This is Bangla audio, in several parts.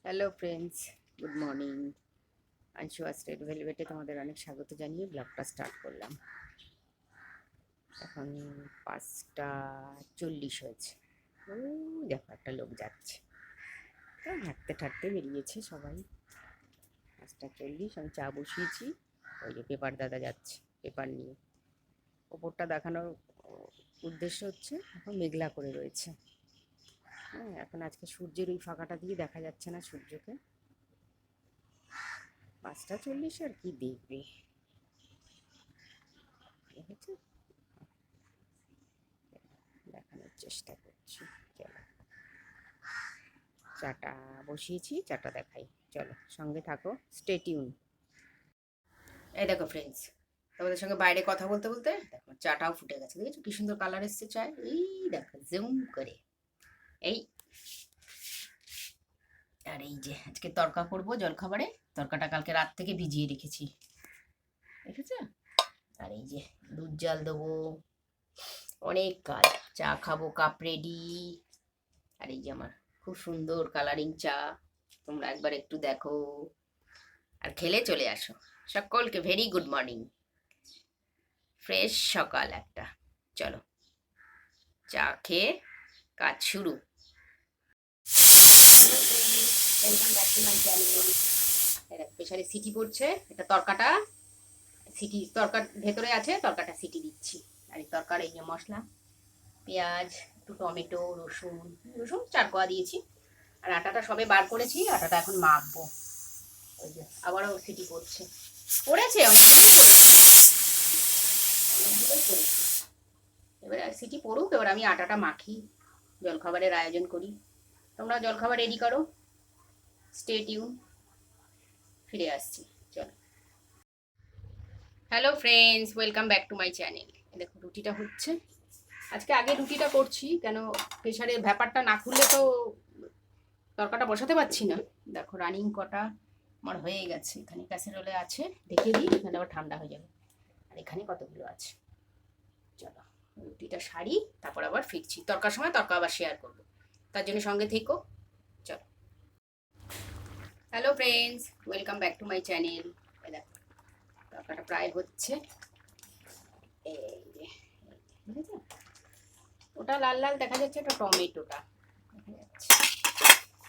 Hello friends, good morning. আনশোয়া স্টেট ভেলভেটে তোমাদের অনেক স্বাগত জানিয়ে ব্লগটা স্টার্ট করলাম। এখন 5টা 40 হয়েছে। ও দেখো, একটা লোক যাচ্ছে। তা হাঁটতে ঠাটতে বেরিয়েছে সবাই। 5টা 40, আমি চা বসিয়েছি। ওই যে পেপার দাদা যাচ্ছে পেপার নিয়ে। ওপরটা দেখানোর উদ্দেশ্য হচ্ছে এখন মেঘলা করে রয়েছে। হ্যাঁ, এখন আজকে সূর্যের ওই ফাঁকাটা দিয়ে দেখা যাচ্ছে না সূর্যকে। 5টা 40 আর কি দেখবে, দেখেছো? দেখানোর চেষ্টা করছি। চলো, চাটা বসিয়েছি, চাটা দেখাই। চলো সঙ্গে থাকো, স্টে টিউন। এই দেখো ফ্রেন্ডস, তোমাদের সঙ্গে বাইরে কথা বলতে বলতে দেখো চাটাও ফুটে গেছে। দেখেছো কি সুন্দর কালার এসছে চায়? এই দেখো জুম করে। এই আর এই যে আজকে তড়কা করবো জলখাবারে। তড়কাটা কালকে রাত থেকে ভিজিয়ে রেখেছি, দেখেছো? আর এই যে দুধ জাল দেবো, অনেক কাজ। চা খাবো, কাপ রেডি। আর এই যে আমার খুব সুন্দর কালারিং চা, তোমরা একবার একটু দেখো আর খেলে চলে আসো। সকলকে ভেরি গুড মর্নিং, ফ্রেশ সকাল একটা। চলো চা খেয়ে কাজ শুরু। প্রেশারে সিটি পড়ছে, এটা তরকাটা সিটি, তরকার ভেতরে আছে, তরকাটা সিটি দিচ্ছি। আর এই তরকার এই যে মশলা, পেঁয়াজ, একটু টমেটো, রসুন রসুন 4 কোয়া দিয়েছি। আর আটাটা সবে বার করেছি, আটাটা এখন মাখবো। ওই যে আবারও সিটি পড়ছে, পড়েছে অনেকগুলোই পড়েছে, অনেকগুলোই পড়েছে। এবার সিটি পড়ুক, এবার আমি আটাটা মাখি, জলখাবারের আয়োজন করি। তোমরা জলখাবার রেডি করো, স্টে টিউন, ফিরে আসছি। চলো। Hello friends, welcome back to my channel. দেখো রুটিটা হচ্ছে, আজকে আগে রুটিটা করছি কেন, প্রেশারের ব্যাপারটা না খুললে তো তরকাটা বসাতে পারছি না। দেখো রানিং কটা আমার হয়ে গেছে, এখানে ক্যাসেরোলে আছে, ঢেকে দিই, এখানে আবার ঠান্ডা হয়ে যাবে। আর এখানে কতগুলো আছে। চলো রুটিটা সারি, তারপর আবার ফিরছি। তরকার সময় তরকা আবার শেয়ার করবো, তার জন্য সঙ্গে থেকো। চলো। Hello friends, welcome back to my channel. দেখো তরকাটা প্রায় হচ্ছে। এই যে বুঝেছো, ওটা লাল লাল দেখা যাচ্ছে, ওটা টমেটোটা দেখা যাচ্ছে।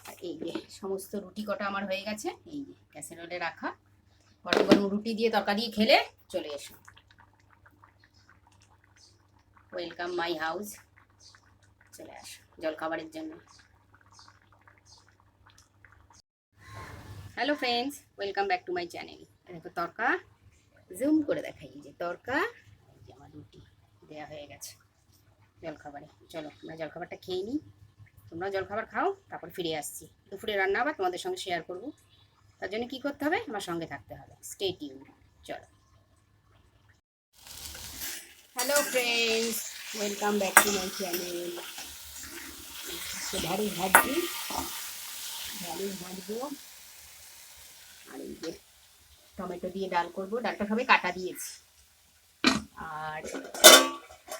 আর এই যে সমস্ত রুটি কটা আমার হয়ে গেছে, এই যে ক্যাসেরোলে রাখা। গরম গরম রুটি দিয়ে তরকা দিয়ে খেলে চলে এসো। ওয়েলকাম মাই হাউস, চলে আসো জলখাবারের জন্য। Hello friends, welcome back to my channel. দেখো তরকা জুম করে দেখাই, এই যে তরকা, এই যে আমার রুটি দেওয়া হয়ে গেছে জলখাবারে। চলো আমরা জলখাবারটা খেয়ে নিই, তোমরা জলখাবার খাও, তারপর ফিরে আসছি। দুপুরে রান্না আবার তোমাদের সঙ্গে শেয়ার করব, তার জন্য কী করতে হবে, আমার সঙ্গে থাকতে হবে, স্টে টিউন। চলো। Hello friends, welcome back to my channel. ঢ্যাঁড়স ভাজছি, ঢ্যাঁড়স ভাজবো। আর এই যে টমেটো দিয়ে ডাল করব, ডালটা সবে কাটা দিয়েছি। আর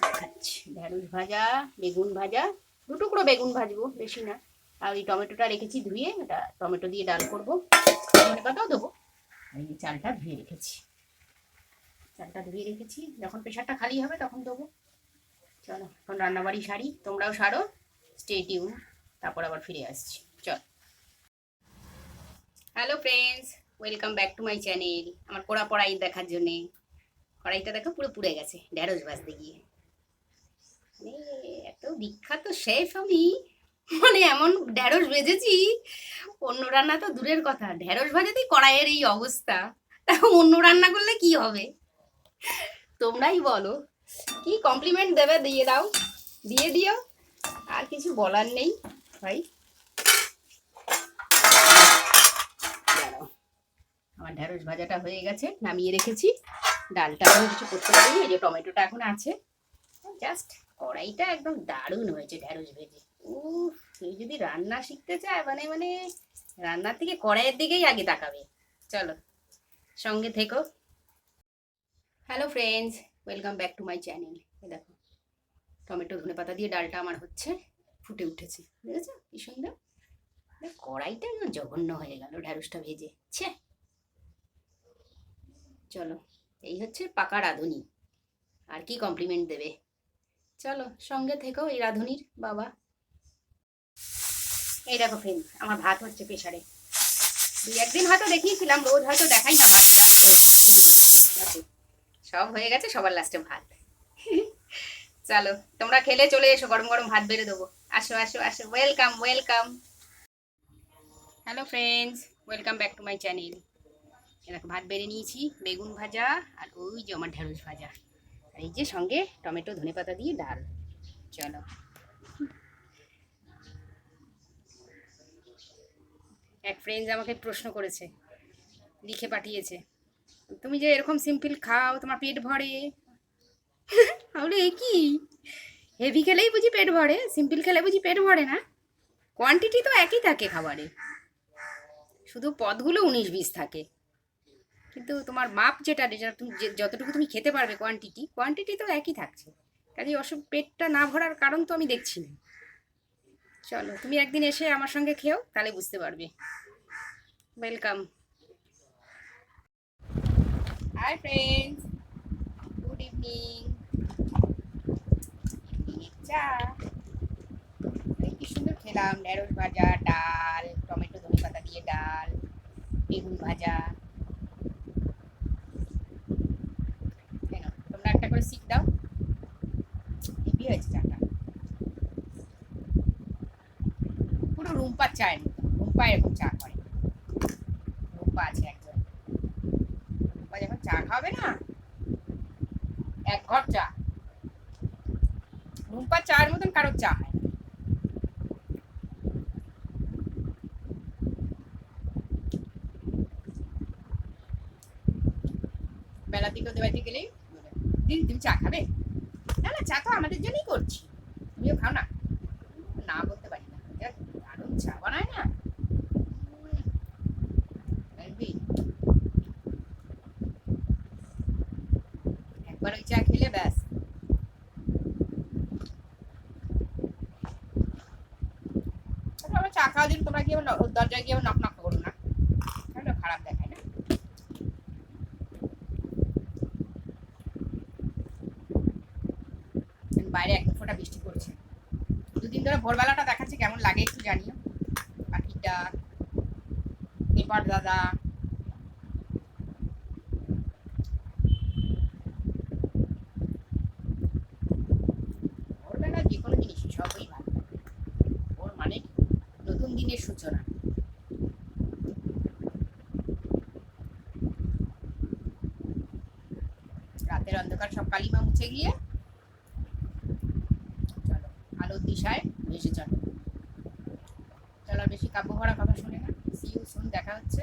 দেখাচ্ছি ঢ্যাঁড়স ভাজা, বেগুন ভাজা, 2 টুকরো বেগুন ভাজবো, বেশি না। আর ওই টমেটোটা রেখেছি ধুয়ে, ওটা টমেটো দিয়ে ডাল করবো, ধনে পাতাও দেবো। আর এই চালটা ধুয়ে রেখেছি, চালটা ধুয়ে রেখেছি, যখন প্রেশারটা খালি হবে তখন দেবো। চলো এখন রান্নাবাড়ি সারি, তোমরাও সারো, স্টে টিউন, তারপর আবার ফিরে আসছি। চল। Hello friends, welcome back to my channel. আমার পোড়া পড়াই দেখার জন্যে, কড়াইটা দেখো পুরো পুড়ে গেছে ঢ্যাঁড়স ভাজতে গিয়ে। এত বিখ্যাত শেফ আমি, মানে এমন ঢ্যাঁড়স ভেজেছি, অন্য রান্না তো দূরের কথা, ঢ্যাঁড়স ভাজাতেই কড়াইয়ের এই অবস্থা, অন্য রান্না করলে কি হবে? তোমরাই বলো, কি কমপ্লিমেন্ট দেবে দিয়ে দাও, দিয়ে দিও, আর কিছু বলার নেই ভাই। আমার ঢ্যাঁড়স ভাজাটা হয়ে গেছে, নামিয়ে রেখেছি। ডালটা আমি কিছু করতে পারিনি, এই যে টমেটোটা এখন আছে। জাস্ট কড়াইটা একদম দারুণ হয়েছে ঢ্যাঁড়স ভেজে। উফ, কেউ যদি রান্না শিখতে চায়, মানে মানে রান্নার থেকে কড়াইয়ের দিকেই আগে তাকাবে। চলো সঙ্গে থেকো। Hello friends, welcome back to my channel. দেখো টমেটো ধনে পাতা দিয়ে ডালটা আমার হচ্ছে, ফুটে উঠেছে, বুঝেছো কি সুন্দর। কড়াইটা না জঘন্য হয়ে গেল ঢ্যাঁড়সটা ভেজে, ছে। চলো, এই হচ্ছে পাকা রাঁধুনি, আর কি কমপ্লিমেন্ট দেবে। চলো সঙ্গে থেকেও এই রাঁধুনির বাবা। এই দেখো ফ্রেন্ড, আমার ভাত হচ্ছে প্রেশারে। দুই একদিন হয়তো দেখিয়েছিলাম, রোজ হয়তো দেখাই না ভাতটা, তো সব হয়ে গেছে, সবার লাস্টে ভাত। চলো, তোমরা খেলে চলে এসো, গরম গরম ভাত বেড়ে দেবো। আসো আসো আসো, welcome welcome. Hello friends, welcome back to my channel. এরকম ভাত বেড়ে নিয়েছি, বেগুন ভাজা, আর ওই যে আমার ঢেঁড়স ভাজা, আর এই যে সঙ্গে টমেটো ধনেপাতা দিয়ে ডাল। চলো। এক ফ্রেন্ড আমাকে প্রশ্ন করেছে, লিখে পাঠিয়েছে, তুমি যে এরকম সিম্পল খাও তোমার পেট ভরে। তাহলে এ কি, হেভি খেলেই বুঝি পেট ভরে, সিম্পল খেলে বুঝি পেট ভরে না? কোয়ান্টিটি তো একই থাকে খাবারে, শুধু পদগুলো 19-20 থাকে, কিন্তু তোমার মাপ যেটা, যেটা তুমি যতটুকু তুমি খেতে পারবে, কোয়ান্টিটি কোয়ান্টিটি তো একই থাকছে। কাজে অসুখ পেটটা না ভরার কারণ তো আমি দেখছি না। চলো, তুমি একদিন এসে আমার সঙ্গে খেও, তাহলে বুঝতে পারবে। Welcome. Hi friends, good evening. চা, কি সুন্দর খেলাম, ঢেঁড়স ভাজা, ডাল, টমেটো ধনেপাতা দিয়ে ডাল, বেগুন ভাজা। কেন তোমরা একটা করে শিখ দাও। হেভি হয়েছে চাটা, পুরো রুম্পার চায়ের মতো। রুম্পা এরকম চা করে, রুম্পা আছে একজন, রুম্পা যখন চা খাবে না, এক ঘর চা। রুম্পার চায়ের মতন কারোর চা হয় না। বেলা থেকে ওদের বাড়িতে গেলেই দিদি তুমি চা খাবে? না না, চা তো আমাদের জন্যই করছি, তুমিও খাও না। না বলতে পারি না, দারুণ চা বানায় না। একবার ওই চা খেলে ব্যাস। চা খাওয়া দিন, তোমরা গিয়ে দরজায় গিয়ে নক নক করো না, তাহলে খারাপ দেখায় না। বাইরে এক ফোঁটা বৃষ্টি পড়ছে, দুদিন ধরে ভোরবেলাটা দেখাচ্ছে, কেমন লাগে একটু জানিও। পাখিটা, পেপার দাদা, ভোরবেলা যে কোনো জিনিসই সবই ভালো। ভোর মানে নতুন দিনের সূচনা। রাতের অন্ধকার সব কালিমা মুছে গিয়ে চলো আলোর দিশায় ভেসে চলো। চলো, বেশি কাব্য ভরা কথা শুনে না। সি ইউ সুন, দেখা হচ্ছে।